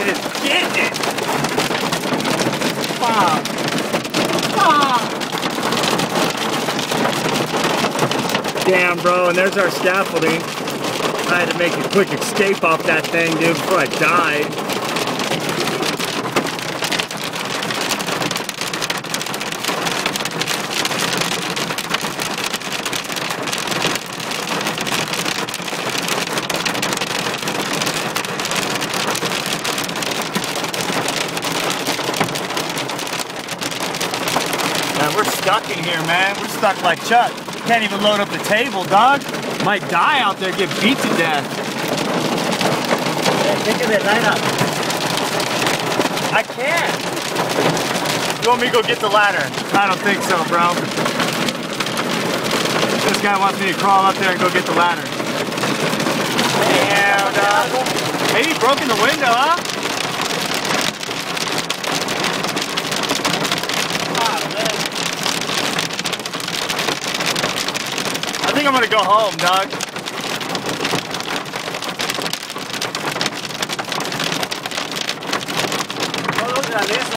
kid is getting it. Wow. Damn, bro, and there's our scaffolding. I had to make a quick escape off that thing, dude, before I died. Man, we're stuck in here, man. We're stuck like Chuck. Can't even load up the table, dog. Might die out there, get beat to death. Yeah, think of it right up. I can't. You want me to go get the ladder? I don't think so, bro. This guy wants me to crawl up there and go get the ladder. Damn, dog. Maybe he broke in the window, huh? I think I'm gonna go home, dog.